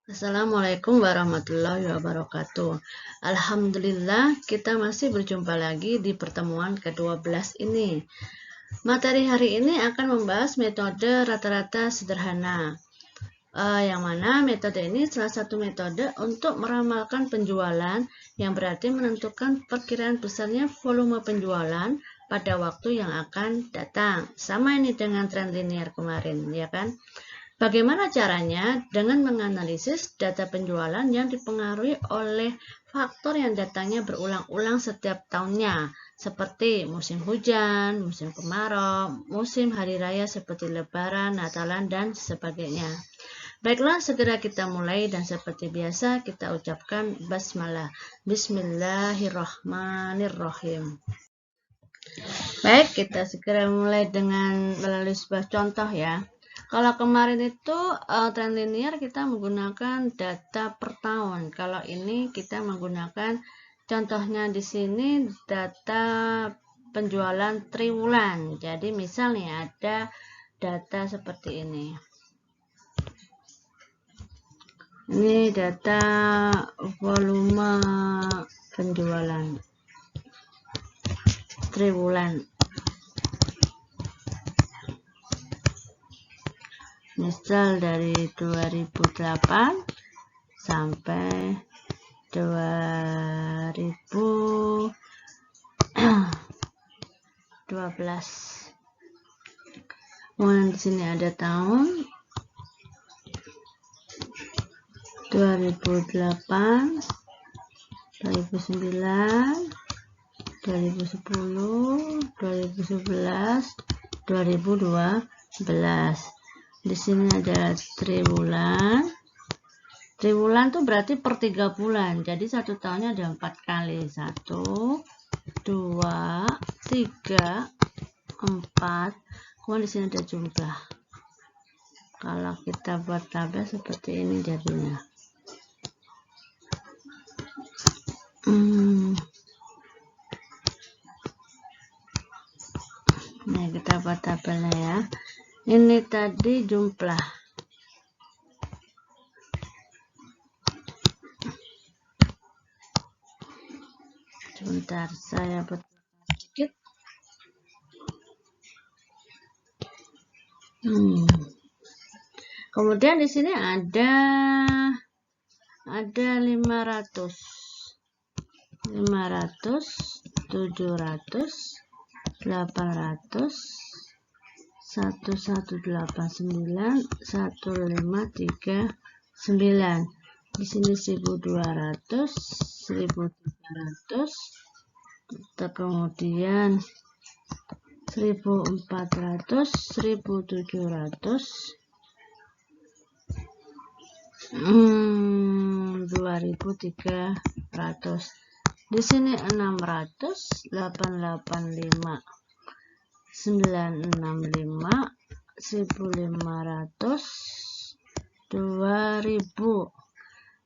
Assalamualaikum warahmatullahi wabarakatuh. Alhamdulillah, kita masih berjumpa lagi di pertemuan ke-12 ini. Materi hari ini akan membahas metode rata-rata sederhana. Yang mana metode ini salah satu metode untuk meramalkan penjualan, yang berarti menentukan perkiraan besarnya volume penjualan pada waktu yang akan datang. Sama ini dengan tren linear kemarin, ya kan? Bagaimana caranya? Dengan menganalisis data penjualan yang dipengaruhi oleh faktor yang datangnya berulang-ulang setiap tahunnya, seperti musim hujan, musim kemarau, musim hari raya seperti Lebaran, Natalan, dan sebagainya. Baiklah, segera kita mulai dan seperti biasa kita ucapkan basmalah. Bismillahirrahmanirrahim. Baik, kita segera mulai dengan melalui sebuah contoh ya. Kalau kemarin itu tren linear kita menggunakan data per tahun. Kalau ini kita menggunakan contohnya di sini data penjualan triwulan. Jadi misalnya ada data seperti ini. Ini data volume penjualan triwulan. Misal dari 2008 sampai 2012. Kemudian di sini ada tahun 2008, 2009, 2010, 2011, 2012. Di sini ada triwulan. Triwulan tuh berarti per 3 bulan. Jadi satu tahunnya ada 4 kali. 1, 2, 3, 4. Kemudian di sini ada jumlah. Kalau kita buat tabel seperti ini jadinya. Nah, kita buat tabelnya ya. Ini tadi jumlah. Sebentar, saya buat sedikit. Kemudian di sini ada 500, 700, 800, 1189, 1539. Di sini 1200, 1300, kemudian 1400, 1700, 2300. Di sini 600, 885, 965, 1500, 2000.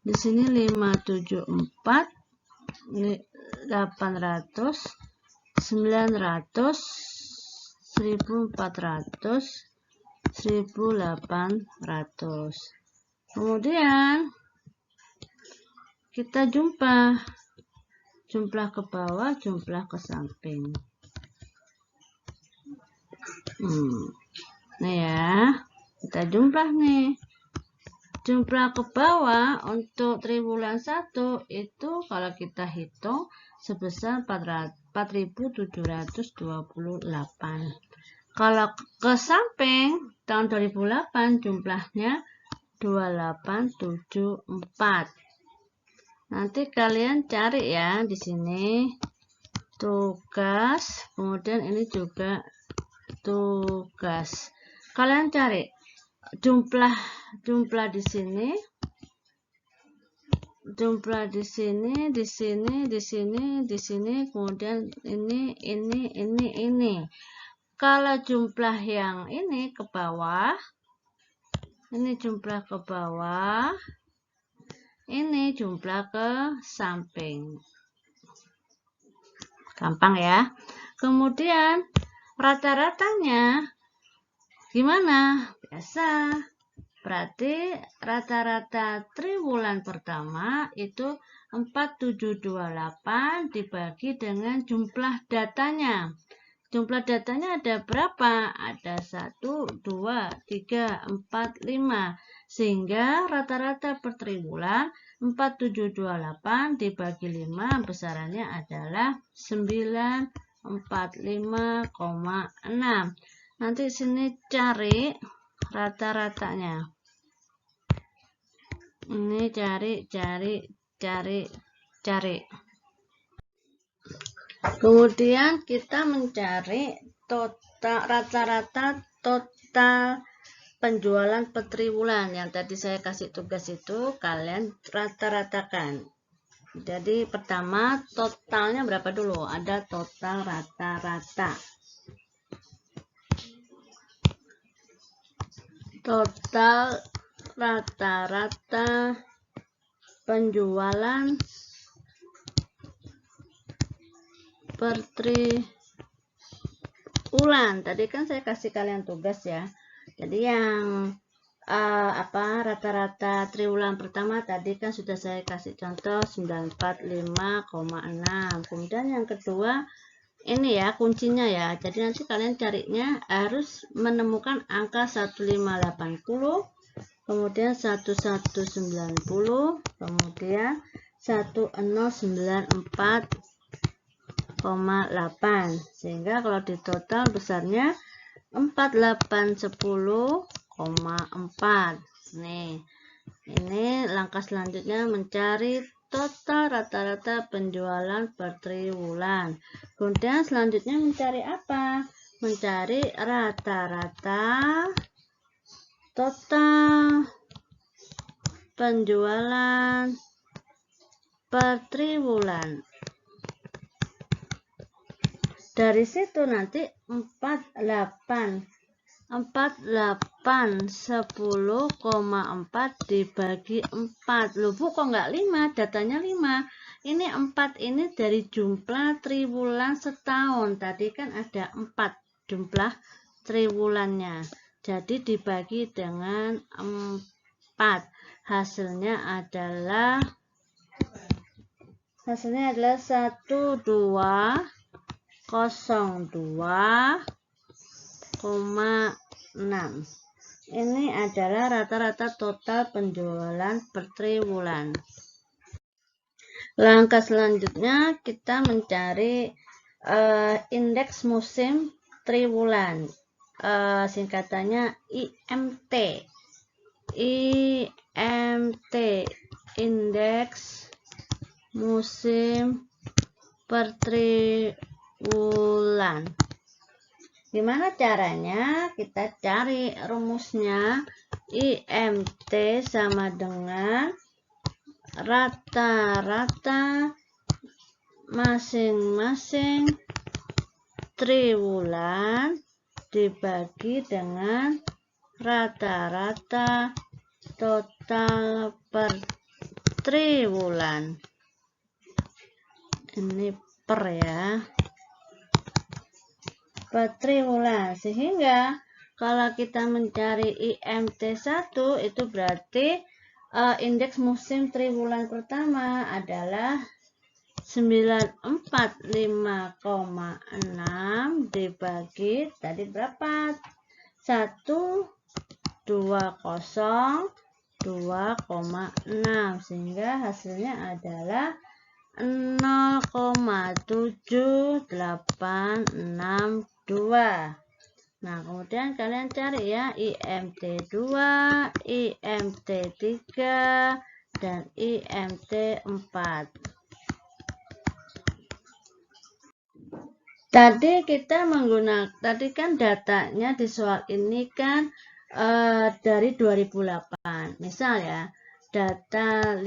Di sini 574, 800, 900, 1400, 1800. Kemudian kita jumlah ke bawah, jumlah ke samping. Nah ya, kita jumlah nih. Jumlah ke bawah untuk triwulan 1 itu kalau kita hitung sebesar 4.728. Kalau ke samping tahun 2008 jumlahnya 2874. Nanti kalian cari ya di sini tugas, kemudian ini juga tugas. Kalian cari jumlah di sini, jumlah di sini, di sini, di sini, di sini, kemudian ini. Kalau jumlah yang ini ke bawah, ini jumlah ke bawah, ini jumlah ke samping. Gampang ya. Kemudian rata-ratanya gimana? Biasa. Berarti rata-rata triwulan pertama itu 4728 dibagi dengan jumlah datanya. Jumlah datanya ada berapa? Ada 1, 2, 3, 4, 5. Sehingga rata-rata per triwulan 4728 dibagi 5 besarannya adalah 945,6. Nanti sini cari rata-ratanya. Ini cari. Kemudian kita mencari rata-rata total penjualan per triwulan. Yang tadi saya kasih tugas itu kalian rata-ratakan. Jadi pertama totalnya berapa dulu? Ada total rata-rata. Total rata-rata penjualan per triwulan. Tadi kan saya kasih kalian tugas ya. Jadi yang rata-rata triwulan pertama tadi kan sudah saya kasih contoh 945,6. Kemudian yang kedua ini ya kuncinya ya. Jadi nanti kalian carinya harus menemukan angka 1580, kemudian 1190, kemudian 1094,8. Sehingga kalau di total besarnya 4810,4. Nih, ini langkah selanjutnya mencari total rata-rata penjualan per triwulan. Kemudian selanjutnya mencari apa? Mencari rata-rata total penjualan per triwulan. Dari situ nanti 10,4 dibagi 4. Loh Bu, kok nggak 5? Datanya 5. Ini 4 ini dari jumlah triwulan setahun. Tadi kan ada 4 jumlah triwulannya. Jadi dibagi dengan 4. Hasilnya adalah 12,6. Ini adalah rata-rata total penjualan per triwulan. Langkah selanjutnya kita mencari indeks musim triwulan. Singkatannya IMT. IMT, indeks musim per triwulan. Gimana caranya? Kita cari rumusnya. IMT sama dengan rata-rata masing-masing triwulan dibagi dengan rata-rata total per triwulan. Ini per ya, per triwulan. Sehingga kalau kita mencari IMT 1 itu berarti indeks musim triwulan pertama adalah 945,6 dibagi tadi berapa? 120,2,6, sehingga hasilnya adalah 0,7862. Nah, kemudian kalian cari ya IMT 2, IMT 3, dan IMT 4. Tadi kita menggunakan, tadi kan datanya di soal ini kan dari 2008. Misal ya, data 5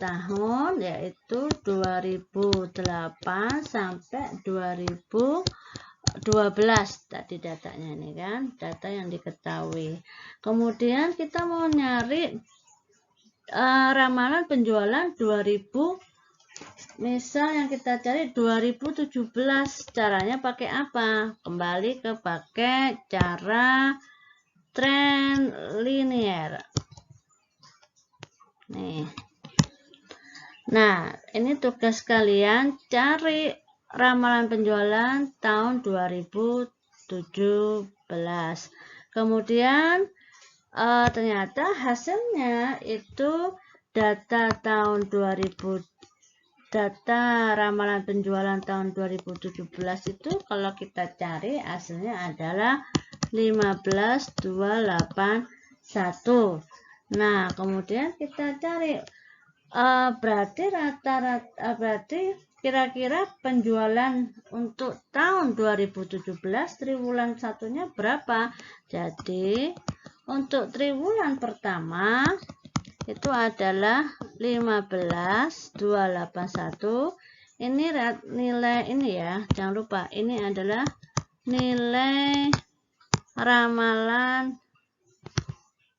tahun yaitu 2008 sampai 2012 tadi datanya ini kan, data yang diketahui. Kemudian kita mau nyari ramalan penjualan 2000. Misal yang kita cari 2017, caranya pakai apa? Kembali ke pakai cara tren linier. Nih. Nah, ini tugas kalian, cari ramalan penjualan tahun 2017. Kemudian ternyata hasilnya itu data ramalan penjualan tahun 2017 itu kalau kita cari hasilnya adalah 15.281. Nah, kemudian kita cari berarti kira-kira penjualan untuk tahun 2017 triwulan satunya berapa? Jadi untuk triwulan pertama itu adalah 15.281. Ini nilai ini ya, jangan lupa ini adalah nilai ramalan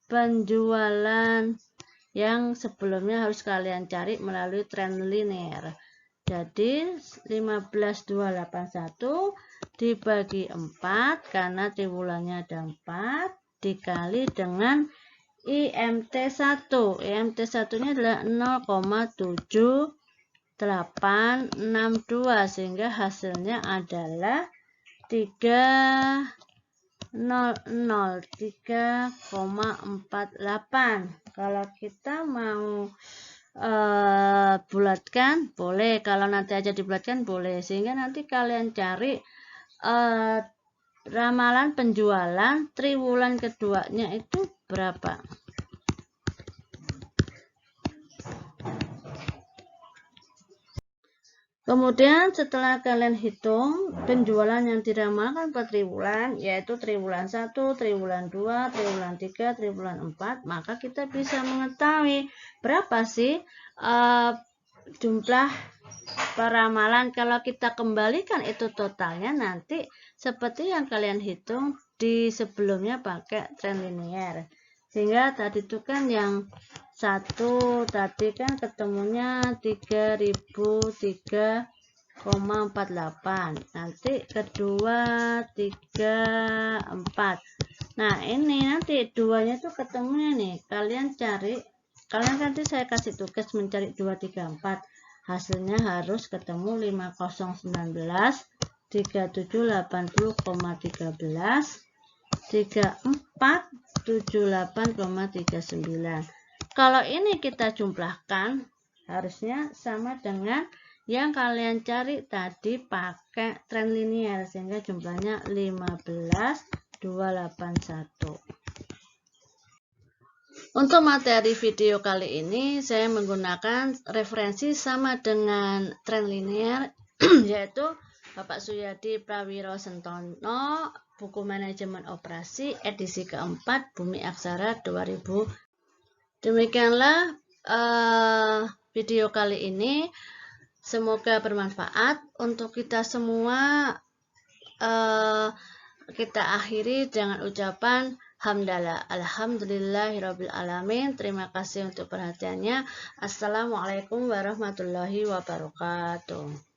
penjualan yang sebelumnya harus kalian cari melalui tren linear. Jadi 15.281 dibagi 4 karena triwulannya ada 4 dikali dengan IMT1. IMT1-nya adalah 0,7862 sehingga hasilnya adalah 3,48. Kalau kita mau bulatkan boleh, kalau nanti aja dibulatkan boleh, sehingga nanti kalian cari ramalan penjualan triwulan keduanya itu berapa. Kemudian setelah kalian hitung penjualan yang diramalkan per triwulan, yaitu triwulan 1, triwulan 2, triwulan 3, triwulan 4, maka kita bisa mengetahui berapa sih jumlah peramalan. Kalau kita kembalikan itu totalnya nanti seperti yang kalian hitung di sebelumnya pakai tren linear. Sehingga tadi itu kan yang satu tadi kan ketemunya 3.003,48. Nanti kedua 34. Nah, ini nanti duanya tuh ketemunya nih. Kalian nanti saya kasih tugas mencari 2, 3, 4. Hasilnya harus ketemu 5019, 3780,13, 3478,39. Kalau ini kita jumlahkan harusnya sama dengan yang kalian cari tadi pakai tren linear, sehingga jumlahnya 15.281. Untuk materi video kali ini saya menggunakan referensi sama dengan tren linear yaitu Bapak Suyadi Prawiro Sentono, buku manajemen operasi edisi keempat Bumi Aksara 2000. Demikianlah video kali ini, semoga bermanfaat untuk kita semua. Kita akhiri dengan ucapan hamdalah, alhamdulillahirabbil alamin. Terima kasih untuk perhatiannya. Assalamualaikum warahmatullahi wabarakatuh.